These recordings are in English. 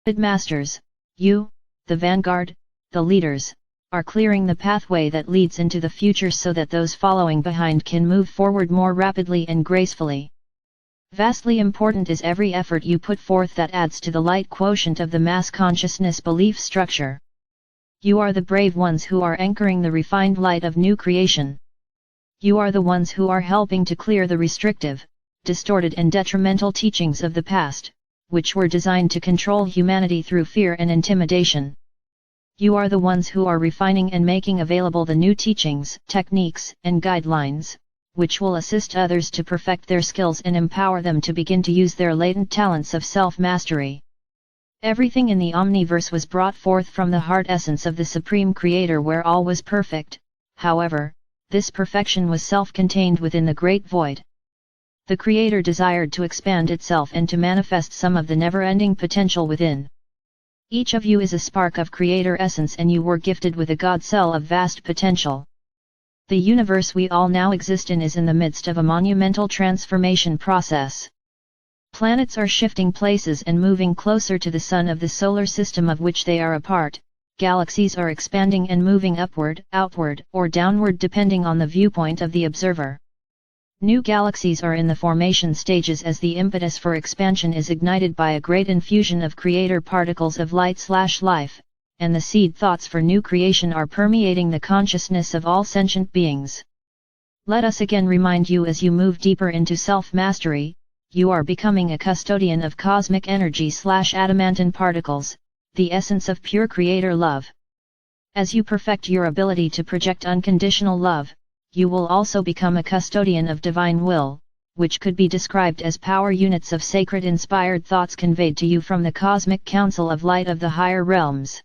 Masters, you, the vanguard, the leaders, are clearing the pathway that leads into the future so that those following behind can move forward more rapidly and gracefully. Vastly important is every effort you put forth that adds to the light quotient of the mass consciousness belief structure. You are the brave ones who are anchoring the refined light of new creation. You are the ones who are helping to clear the restrictive, distorted and detrimental teachings of the past, which were designed to control humanity through fear and intimidation. You are the ones who are refining and making available the new teachings, techniques, and guidelines, which will assist others to perfect their skills and empower them to begin to use their latent talents of self-mastery. Everything in the Omniverse was brought forth from the heart essence of the Supreme Creator where all was perfect. However, this perfection was self-contained within the Great Void. The Creator desired to expand itself and to manifest some of the never-ending potential within. Each of you is a spark of Creator essence and you were gifted with a God cell of vast potential. The universe we all now exist in is in the midst of a monumental transformation process. Planets are shifting places and moving closer to the sun of the solar system of which they are a part. Galaxies are expanding and moving upward, outward, or downward depending on the viewpoint of the observer. New galaxies are in the formation stages as the impetus for expansion is ignited by a great infusion of creator particles of light/life, and the seed thoughts for new creation are permeating the consciousness of all sentient beings. Let us again remind you as you move deeper into self-mastery, you are becoming a custodian of cosmic energy/adamantine particles, the essence of pure creator love. As you perfect your ability to project unconditional love, you will also become a custodian of divine will, which could be described as power units of sacred inspired thoughts conveyed to you from the cosmic council of light of the higher realms.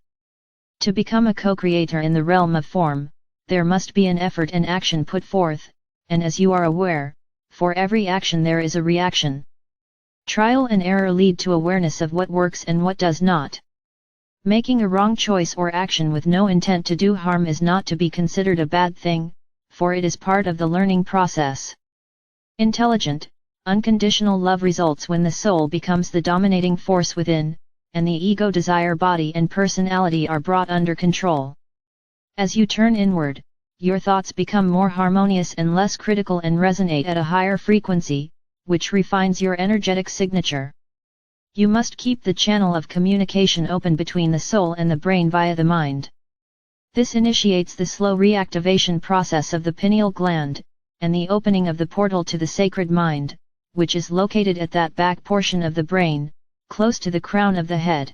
To become a co-creator in the realm of form, there must be an effort and action put forth, and as you are aware, for every action there is a reaction. Trial and error lead to awareness of what works and what does not. Making a wrong choice or action with no intent to do harm is not to be considered a bad thing, for it is part of the learning process. Intelligent, unconditional love results when the soul becomes the dominating force within, and the ego desire body and personality are brought under control. As you turn inward, your thoughts become more harmonious and less critical and resonate at a higher frequency, which refines your energetic signature. You must keep the channel of communication open between the soul and the brain via the mind. This initiates the slow reactivation process of the pineal gland, and the opening of the portal to the sacred mind, which is located at that back portion of the brain, close to the crown of the head.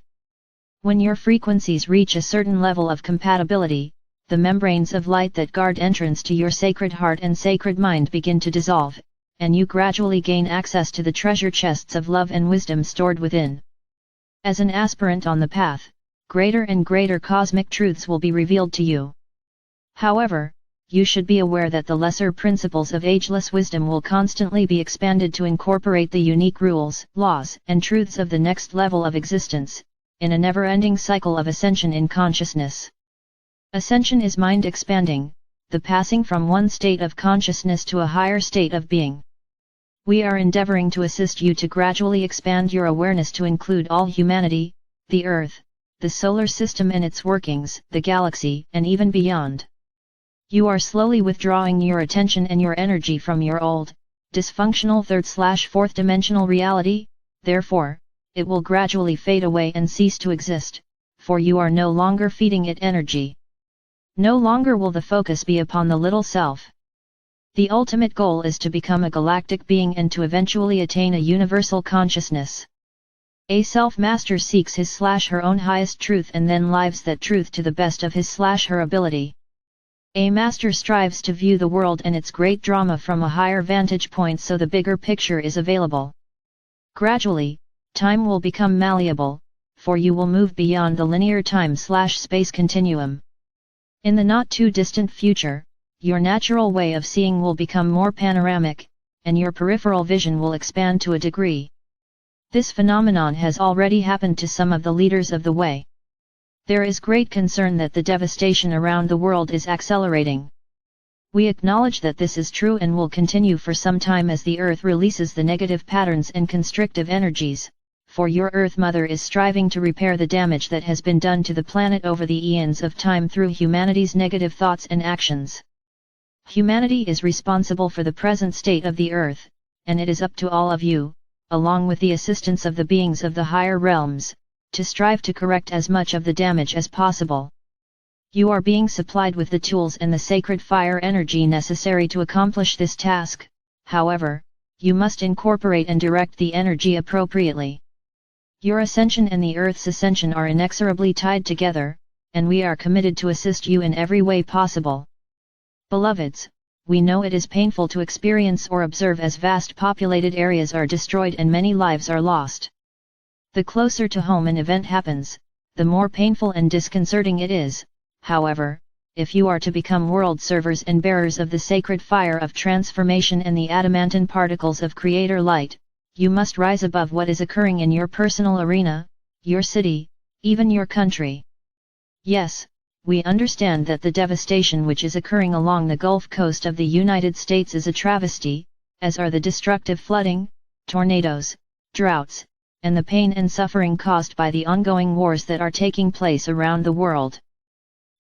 When your frequencies reach a certain level of compatibility, the membranes of light that guard entrance to your sacred heart and sacred mind begin to dissolve, and you gradually gain access to the treasure chests of love and wisdom stored within. As an aspirant on the path, greater and greater cosmic truths will be revealed to you. However, you should be aware that the lesser principles of ageless wisdom will constantly be expanded to incorporate the unique rules, laws, and truths of the next level of existence, in a never-ending cycle of ascension in consciousness. Ascension is mind expanding, the passing from one state of consciousness to a higher state of being. We are endeavoring to assist you to gradually expand your awareness to include all humanity, the Earth, the solar system and its workings, the galaxy, and even beyond. You are slowly withdrawing your attention and your energy from your old, dysfunctional third/fourth dimensional reality, therefore, it will gradually fade away and cease to exist, for you are no longer feeding it energy. No longer will the focus be upon the little self. The ultimate goal is to become a galactic being and to eventually attain a universal consciousness. A self-master seeks his/her own highest truth and then lives that truth to the best of his/her ability. A master strives to view the world and its great drama from a higher vantage point so the bigger picture is available. Gradually, time will become malleable, for you will move beyond the linear time/space continuum. In the not-too-distant future, your natural way of seeing will become more panoramic, and your peripheral vision will expand to a degree. This phenomenon has already happened to some of the leaders of the way. There is great concern that the devastation around the world is accelerating. We acknowledge that this is true and will continue for some time as the Earth releases the negative patterns and constrictive energies, for your Earth Mother is striving to repair the damage that has been done to the planet over the eons of time through humanity's negative thoughts and actions. Humanity is responsible for the present state of the Earth, and it is up to all of you, along with the assistance of the beings of the higher realms, to strive to correct as much of the damage as possible. You are being supplied with the tools and the sacred fire energy necessary to accomplish this task. However, you must incorporate and direct the energy appropriately. Your ascension and the Earth's ascension are inexorably tied together, and we are committed to assist you in every way possible. Beloveds, we know it is painful to experience or observe as vast populated areas are destroyed and many lives are lost. The closer to home an event happens, the more painful and disconcerting it is. However, if you are to become world servers and bearers of the sacred fire of transformation and the adamantine particles of Creator Light, you must rise above what is occurring in your personal arena, your city, even your country. Yes, we understand that the devastation which is occurring along the Gulf Coast of the United States is a travesty, as are the destructive flooding, tornadoes, droughts, and the pain and suffering caused by the ongoing wars that are taking place around the world.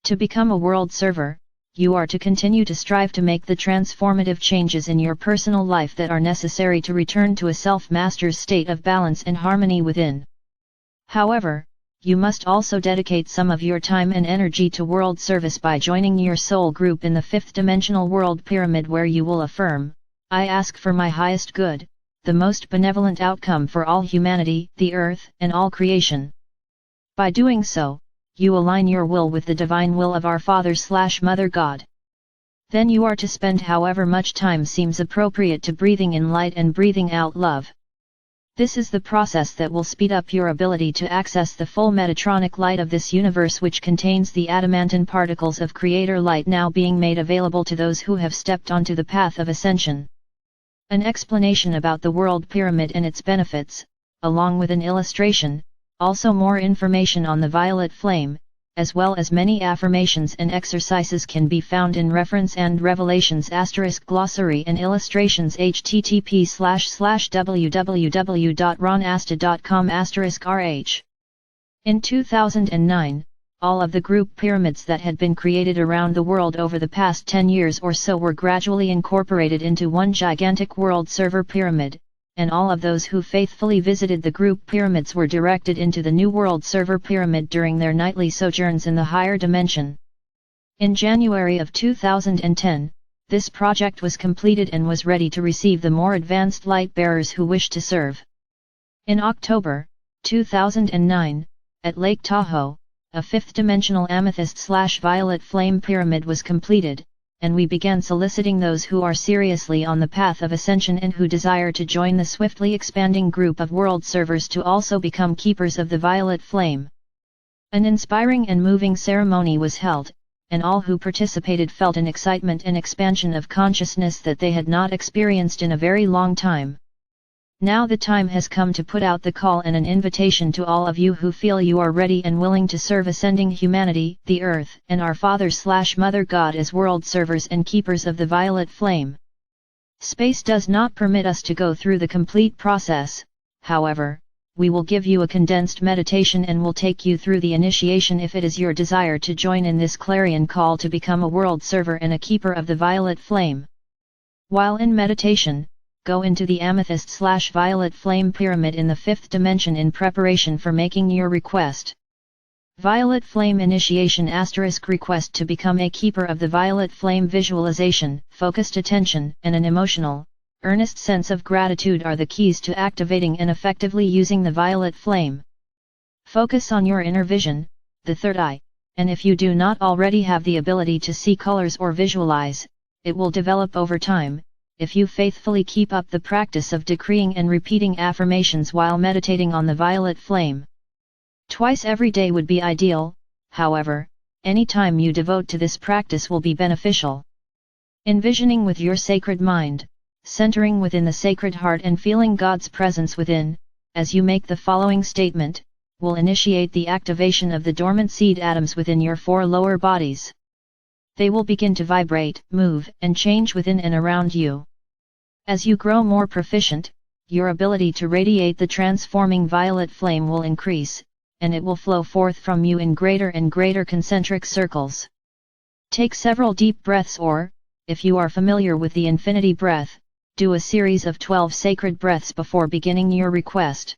To become a world server, you are to continue to strive to make the transformative changes in your personal life that are necessary to return to a self-master's state of balance and harmony within. However, you must also dedicate some of your time and energy to world service by joining your soul group in the fifth dimensional world pyramid, where you will affirm, "I ask for my highest good, the most benevolent outcome for all humanity, the earth, and all creation." By doing so, you align your will with the divine will of our Father/Mother God. Then you are to spend however much time seems appropriate to breathing in light and breathing out love. This is the process that will speed up your ability to access the full Metatronic light of this universe, which contains the adamantine particles of Creator Light now being made available to those who have stepped onto the path of ascension. An explanation about the world pyramid and its benefits, along with an illustration, also more information on the violet flame, as well as many affirmations and exercises can be found in Reference and Revelations * glossary and illustrations http://www.ronasta.com *rh. In 2009, all of the group pyramids that had been created around the world over the past 10 years or so were gradually incorporated into one gigantic world server pyramid, and all of those who faithfully visited the group pyramids were directed into the new world server pyramid during their nightly sojourns in the higher dimension. In January of 2010, this project was completed and was ready to receive the more advanced light bearers who wished to serve. In October 2009, at Lake Tahoe, a fifth-dimensional amethyst/violet flame pyramid was completed, and we began soliciting those who are seriously on the path of ascension and who desire to join the swiftly expanding group of world servers to also become keepers of the violet flame. An inspiring and moving ceremony was held, and all who participated felt an excitement and expansion of consciousness that they had not experienced in a very long time. Now the time has come to put out the call and an invitation to all of you who feel you are ready and willing to serve ascending humanity, the earth, and our Father/Mother God as world servers and keepers of the violet flame. Space does not permit us to go through the complete process. However, we will give you a condensed meditation and will take you through the initiation if it is your desire to join in this clarion call to become a world server and a keeper of the violet flame. While in meditation, go into the amethyst/violet flame pyramid in the fifth dimension in preparation for making your request. Violet flame initiation * request to become a keeper of the violet flame. Visualization, focused attention, and an emotional, earnest sense of gratitude are the keys to activating and effectively using the violet flame. Focus on your inner vision, the third eye, and if you do not already have the ability to see colors or visualize, it will develop over time, if you faithfully keep up the practice of decreeing and repeating affirmations while meditating on the violet flame. Twice every day would be ideal, however, any time you devote to this practice will be beneficial. Envisioning with your sacred mind, centering within the sacred heart and feeling God's presence within, as you make the following statement, will initiate the activation of the dormant seed atoms within your 4 lower bodies. They will begin to vibrate, move, and change within and around you. As you grow more proficient, your ability to radiate the transforming violet flame will increase, and it will flow forth from you in greater and greater concentric circles. Take several deep breaths or, if you are familiar with the infinity breath, do a series of 12 sacred breaths before beginning your request.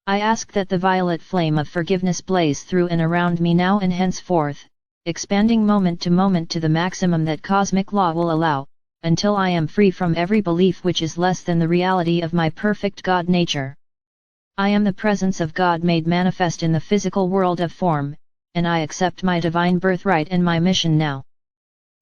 I ask that the violet flame of forgiveness blaze through and around me now and henceforth, expanding moment to the maximum that cosmic law will allow, until I am free from every belief which is less than the reality of my perfect God nature. I am the presence of God made manifest in the physical world of form, and I accept my divine birthright and my mission now.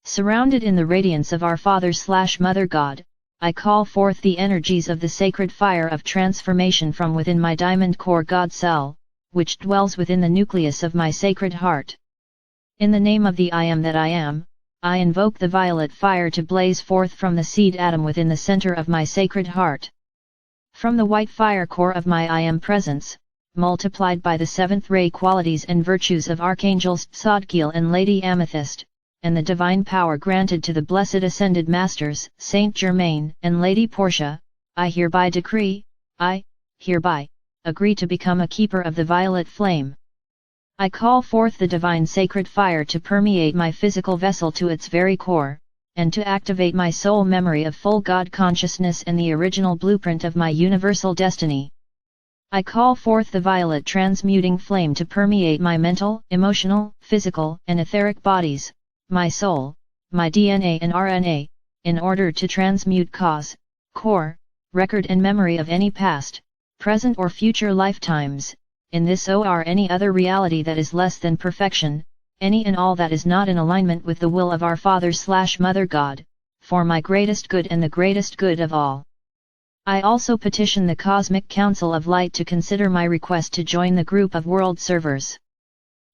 Surrounded in the radiance of our Father/Mother God, I call forth the energies of the sacred fire of transformation from within my diamond core God cell, which dwells within the nucleus of my sacred heart. In the name of the I Am that I Am, I invoke the violet fire to blaze forth from the seed atom within the center of my sacred heart. From the white fire core of my I Am presence, multiplied by the seventh ray qualities and virtues of Archangels Tzadkiel and Lady Amethyst, and the divine power granted to the blessed ascended masters, Saint Germain and Lady Portia, I hereby decree, I hereby agree to become a keeper of the violet flame. I call forth the divine sacred fire to permeate my physical vessel to its very core, and to activate my soul memory of full God consciousness and the original blueprint of my universal destiny. I call forth the violet transmuting flame to permeate my mental, emotional, physical, and etheric bodies, my soul, my DNA and RNA, in order to transmute cause, core, record and memory of any past, present or future lifetimes, in this or any other reality that is less than perfection, any and all that is not in alignment with the will of our Father/Mother God, for my greatest good and the greatest good of all. I also petition the Cosmic Council of Light to consider my request to join the group of world servers.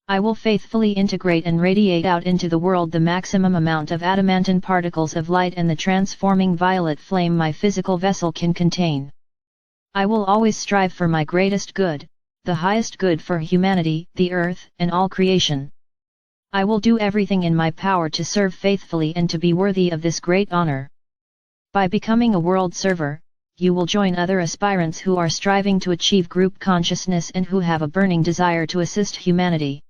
I will faithfully integrate and radiate out into the world the maximum amount of adamantine particles of light and the transforming violet flame my physical vessel can contain. I will always strive for my greatest good, the highest good for humanity, the earth, and all creation. I will do everything in my power to serve faithfully and to be worthy of this great honor. By becoming a world server, you will join other aspirants who are striving to achieve group consciousness and who have a burning desire to assist humanity.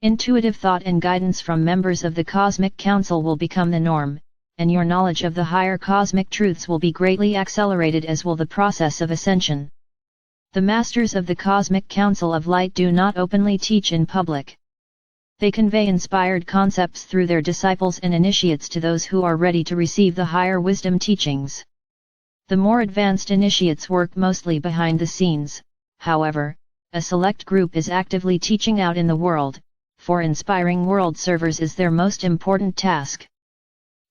Intuitive thought and guidance from members of the Cosmic Council will become the norm, and your knowledge of the higher cosmic truths will be greatly accelerated, as will the process of ascension. The Masters of the Cosmic Council of Light do not openly teach in public. They convey inspired concepts through their disciples and initiates to those who are ready to receive the higher wisdom teachings. The more advanced initiates work mostly behind the scenes, however, a select group is actively teaching out in the world, for inspiring world servers is their most important task.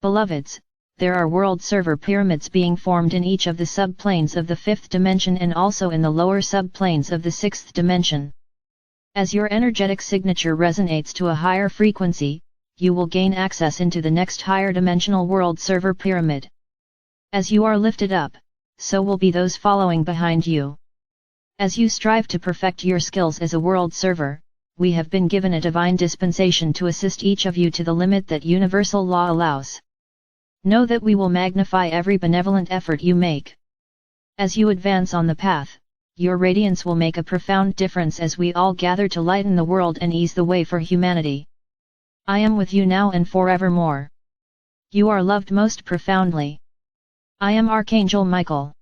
Beloveds, there are world server pyramids being formed in each of the subplanes of the fifth dimension and also in the lower subplanes of the sixth dimension. As your energetic signature resonates to a higher frequency, you will gain access into the next higher dimensional world server pyramid. As you are lifted up, so will be those following behind you. As you strive to perfect your skills as a world server, we have been given a divine dispensation to assist each of you to the limit that universal law allows. Know that we will magnify every benevolent effort you make. As you advance on the path, your radiance will make a profound difference as we all gather to lighten the world and ease the way for humanity. I am with you now and forevermore. You are loved most profoundly. I am Archangel Michael.